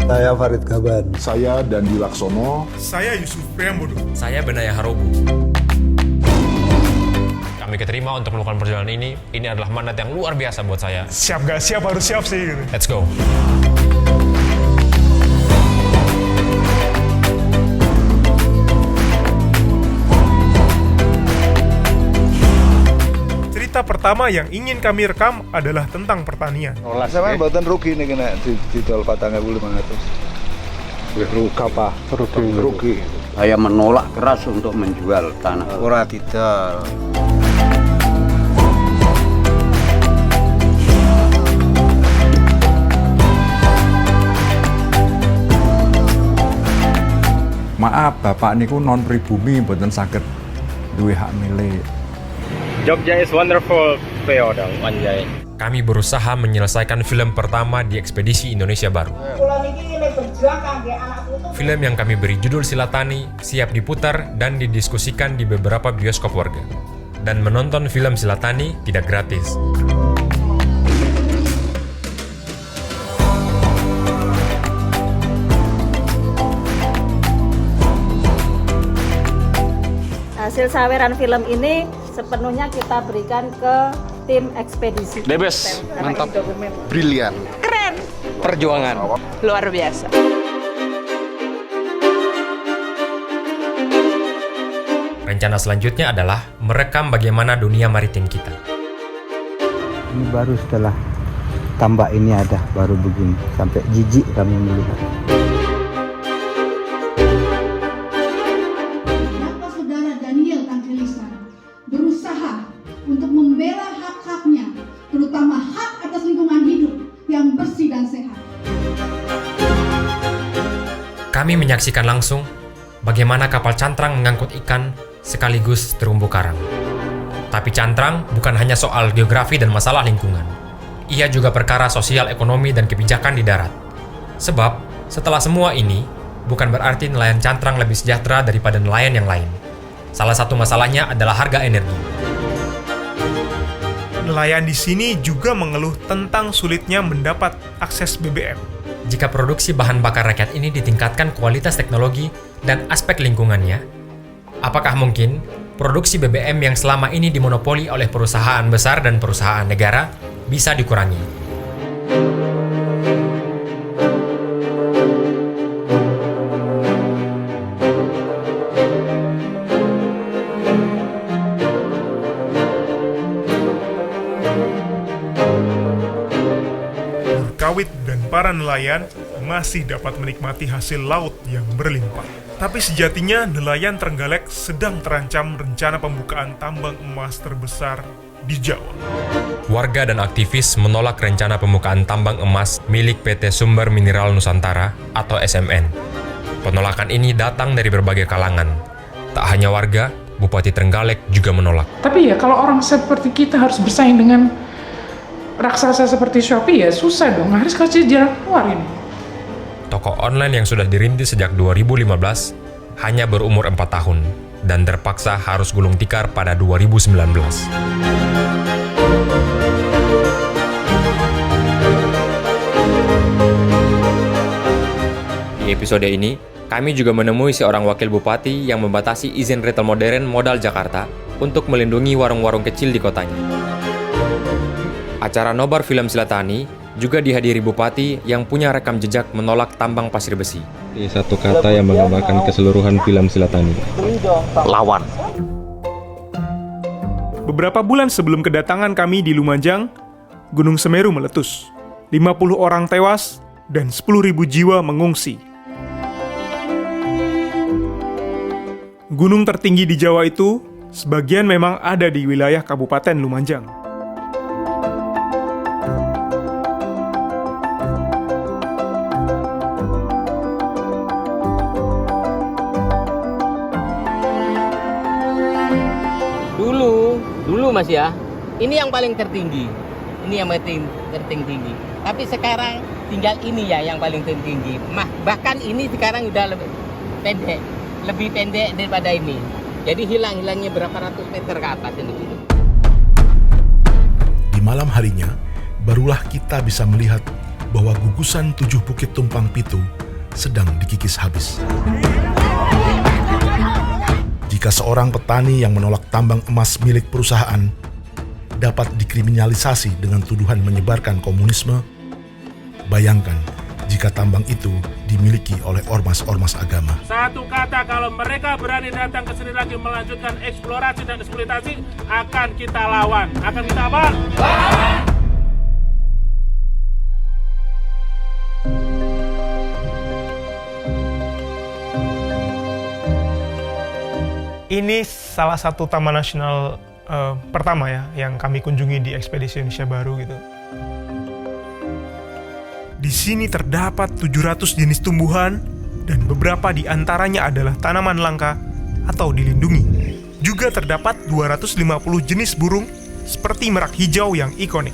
Saya Farid Gaban. Saya Dandi Laksono. Saya Yusuf Priambodo. Saya Benaya Harobu. Kami keterima untuk melakukan perjalanan ini. Ini adalah mandat yang luar biasa buat saya. Siap gak siap, harus siap sih. Let's go. Cerita pertama yang ingin kami rekam adalah tentang pertanian. Sama buatan rugi nih kena di tol 4.500. Rugi apa? Rugi. Saya menolak keras untuk menjual tanah. Ora didol. Maaf, Bapak niku non pribumi mboten saged duwe hak milik. Jogja is wonderful, feodal, anjay. Kami berusaha menyelesaikan film pertama di ekspedisi Indonesia Baru. Film yang kami beri judul Silatani siap diputar dan didiskusikan di beberapa bioskop warga. Dan menonton film Silatani tidak gratis. Hasil saweran film ini sepenuhnya kita berikan ke tim ekspedisi. Debes, mantap, Brilian. Keren, perjuangan. luar biasa. Rencana selanjutnya adalah merekam bagaimana dunia maritim kita. Ini baru setelah tambak ini ada, baru begini. Sampai jijik kami melihat. Kenapa saudara Daniel Tantrilistan berusaha untuk membela hak-haknya, terutama hak atas lingkungan hidup yang bersih dan sehat. Kami menyaksikan langsung bagaimana kapal cantrang mengangkut ikan sekaligus terumbu karang. Tapi cantrang bukan hanya soal geografi dan masalah lingkungan. Ia juga perkara sosial, ekonomi, dan kebijakan di darat. Sebab, setelah semua ini, bukan berarti nelayan cantrang lebih sejahtera daripada nelayan yang lain. Salah satu masalahnya adalah harga energi. Nelayan di sini juga mengeluh tentang sulitnya mendapat akses BBM. Jika produksi bahan bakar rakyat ini ditingkatkan kualitas teknologi dan aspek lingkungannya, apakah mungkin produksi BBM yang selama ini dimonopoli oleh perusahaan besar dan perusahaan negara bisa dikurangi? Kawit dan para nelayan masih dapat menikmati hasil laut yang berlimpah. Tapi sejatinya nelayan Trenggalek sedang terancam rencana pembukaan tambang emas terbesar di Jawa. Warga dan aktivis menolak rencana pembukaan tambang emas milik PT Sumber Mineral Nusantara atau SMN. Penolakan ini datang dari berbagai kalangan. Tak hanya warga, Bupati Trenggalek juga menolak. Tapi ya kalau orang seperti kita harus bersaing dengan raksasa seperti Shopee ya susah dong, harus kasih jalan keluar ini. Toko online yang sudah dirintis sejak 2015 hanya berumur 4 tahun dan terpaksa harus gulung tikar pada 2019. Di episode ini, kami juga menemui seorang wakil bupati yang membatasi izin retail modern modal Jakarta untuk melindungi warung-warung kecil di kotanya. Acara nobar film Silatani juga dihadiri bupati yang punya rekam jejak menolak tambang pasir besi. Satu kata yang menggambarkan keseluruhan film Silatani. Lawan. Beberapa bulan sebelum kedatangan kami di Lumajang, Gunung Semeru meletus. 50 orang tewas dan 10.000 jiwa mengungsi. Gunung tertinggi di Jawa itu, sebagian memang ada di wilayah Kabupaten Lumajang. Dulu mas ya, ini yang paling tertinggi. Ini yang tertinggi. Tapi sekarang tinggal ini ya yang paling tertinggi. Bahkan ini sekarang udah lebih pendek daripada ini. Jadi hilangnya berapa ratus meter ke atas ini. Di malam harinya, barulah kita bisa melihat bahwa gugusan 7 Bukit Tumpang Pitu sedang dikikis habis. Jika seorang petani yang menolak tambang emas milik perusahaan dapat dikriminalisasi dengan tuduhan menyebarkan komunisme, bayangkan jika tambang itu dimiliki oleh ormas-ormas agama. Satu kata, kalau mereka berani datang ke sini lagi melanjutkan eksplorasi dan eksploitasi, akan kita lawan. Akan kita apa? Lawan! Ini salah satu taman nasional pertama ya yang kami kunjungi di Ekspedisi Indonesia Baru gitu. Di sini terdapat 700 jenis tumbuhan dan beberapa di antaranya adalah tanaman langka atau dilindungi. Juga terdapat 250 jenis burung seperti merak hijau yang ikonik.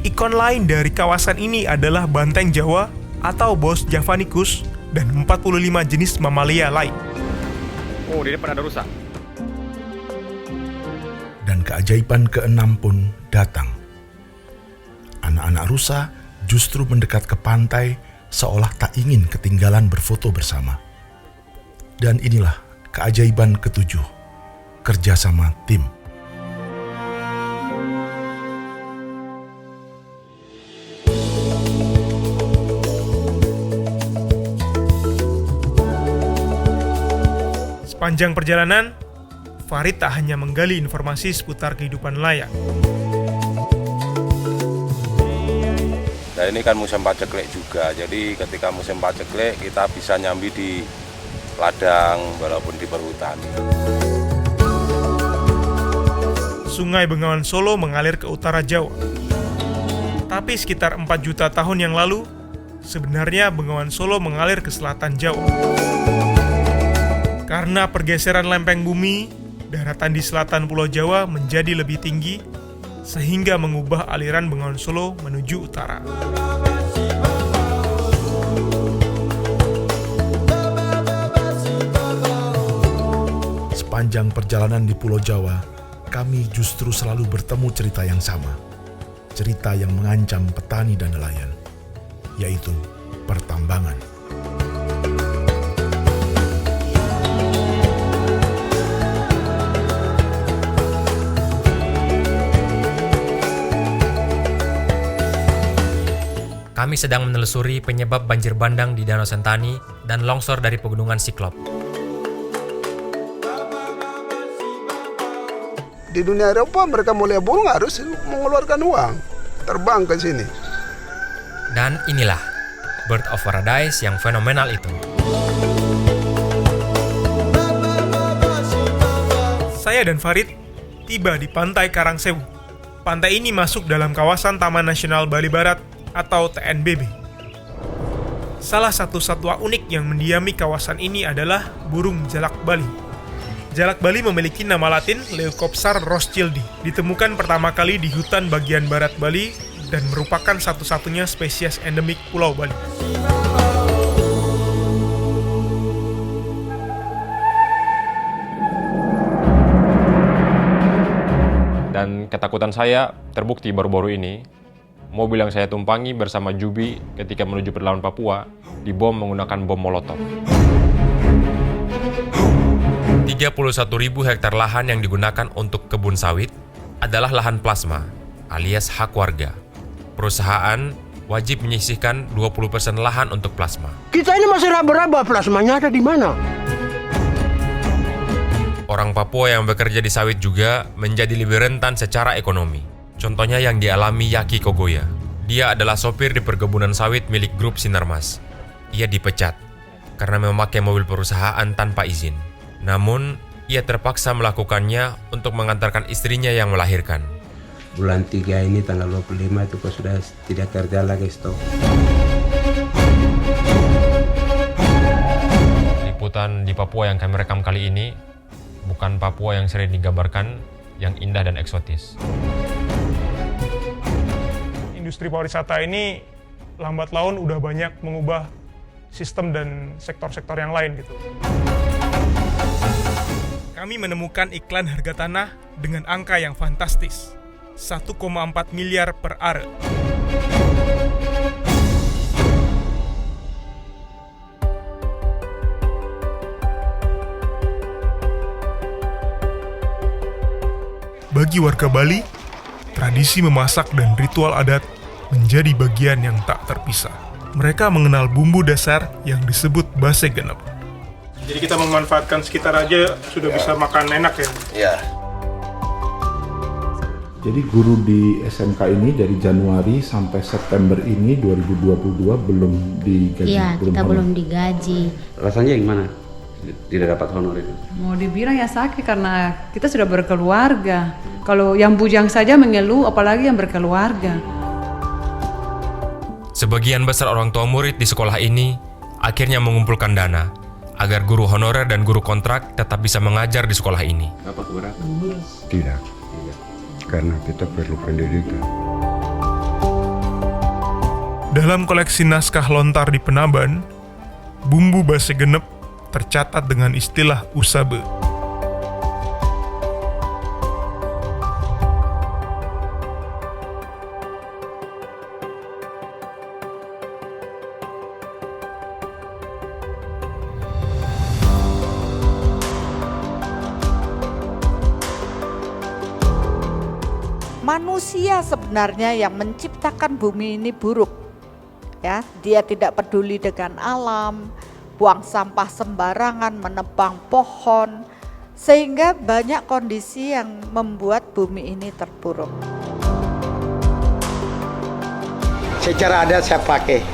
Ikon lain dari kawasan ini adalah banteng Jawa atau Bos javanicus dan 45 jenis mamalia lain. Oh, di depan ada rusa. Dan keajaiban ke-6 pun datang. Anak-anak rusa justru mendekat ke pantai seolah tak ingin ketinggalan berfoto bersama. Dan inilah keajaiban ke-7, kerjasama tim. Sepanjang perjalanan, Farid tak hanya menggali informasi seputar kehidupan nelayan. Nah, ini kan musim paceklik juga, jadi ketika musim paceklik kita bisa nyambi di ladang walaupun di perhutani. Sungai Bengawan Solo mengalir ke utara Jawa. Tapi sekitar 4 juta tahun yang lalu, sebenarnya Bengawan Solo mengalir ke selatan Jawa. Karena pergeseran lempeng bumi, daratan di selatan Pulau Jawa menjadi lebih tinggi, sehingga mengubah aliran Bengawan Solo menuju utara. Sepanjang perjalanan di Pulau Jawa, kami justru selalu bertemu cerita yang sama. Cerita yang mengancam petani dan nelayan, yaitu pertambangan. Kami sedang menelusuri penyebab banjir bandang di Danau Sentani dan longsor dari pegunungan Siklop. Di dunia Eropa mereka mau lihat burung harus mengeluarkan uang, terbang ke sini. Dan inilah Bird of Paradise yang fenomenal itu. Saya dan Farid tiba di Pantai Karangsewu. Pantai ini masuk dalam kawasan Taman Nasional Bali Barat atau TNBB. Salah satu satwa unik yang mendiami kawasan ini adalah burung jalak Bali. Jalak Bali memiliki nama latin Leucopsar rothschildi, ditemukan pertama kali di hutan bagian barat Bali dan merupakan satu-satunya spesies endemik Pulau Bali. Dan ketakutan saya terbukti baru-baru ini. Mobil yang saya tumpangi bersama Jubi ketika menuju Pedalaman Papua dibom menggunakan bom molotov. 31.000 hektar lahan yang digunakan untuk kebun sawit adalah lahan plasma, alias hak warga. Perusahaan wajib menyisihkan 20% lahan untuk plasma. Kita ini masih raba-raba, plasmanya ada di mana? Orang Papua yang bekerja di sawit juga menjadi lebih rentan secara ekonomi. Contohnya yang dialami Yaki Kogoya. Dia adalah sopir di perkebunan sawit milik grup Sinarmas. Ia dipecat karena memakai mobil perusahaan tanpa izin. Namun, ia terpaksa melakukannya untuk mengantarkan istrinya yang melahirkan. Bulan 3 ini tanggal 25 itu kok sudah tidak kerja lagi stop. Liputan di Papua yang kami rekam kali ini bukan Papua yang sering digambarkan yang indah dan eksotis. Industri pariwisata ini lambat laun udah banyak mengubah sistem dan sektor-sektor yang lain gitu. Kami menemukan iklan harga tanah dengan angka yang fantastis, 1,4 miliar per are. Bagi warga Bali, tradisi memasak dan ritual adat menjadi bagian yang tak terpisah. Mereka mengenal bumbu dasar yang disebut base genep. Jadi kita memanfaatkan sekitar aja sudah bisa makan enak ya? Ya. Jadi guru di SMK ini dari Januari sampai September ini 2022 belum digaji. Iya, kita belum digaji. Rasanya gimana? Tidak dapat honor itu? Mau dibilang ya sakit karena kita sudah berkeluarga. Kalau yang bujang saja mengeluh, apalagi yang berkeluarga. Sebagian besar orang tua murid di sekolah ini akhirnya mengumpulkan dana agar guru honorer dan guru kontrak tetap bisa mengajar di sekolah ini. Apa keberatan? Tidak, karena kita perlu pendidikan. Dalam koleksi naskah lontar di Penaban, bumbu base genep tercatat dengan istilah usabe. Manusia sebenarnya yang menciptakan bumi ini buruk. Ya, dia tidak peduli dengan alam, buang sampah sembarangan, menebang pohon, sehingga banyak kondisi yang membuat bumi ini terpuruk. Secara adat saya pakai.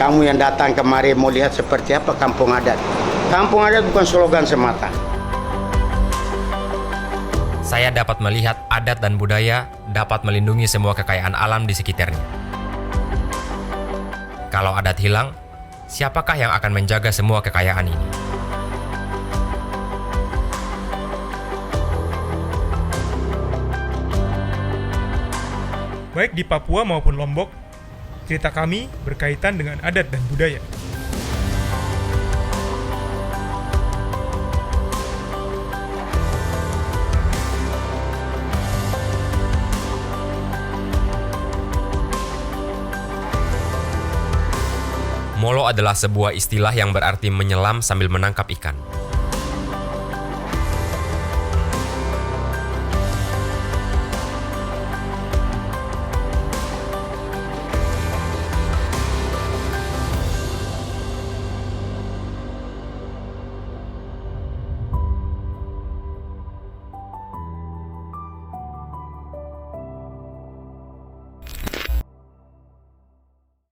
Kamu yang datang kemari mau lihat seperti apa kampung adat. Kampung adat bukan slogan semata. Saya dapat melihat adat dan budaya dapat melindungi semua kekayaan alam di sekitarnya. Kalau adat hilang, siapakah yang akan menjaga semua kekayaan ini? Baik di Papua maupun Lombok, cerita kami berkaitan dengan adat dan budaya. Molo adalah sebuah istilah yang berarti menyelam sambil menangkap ikan.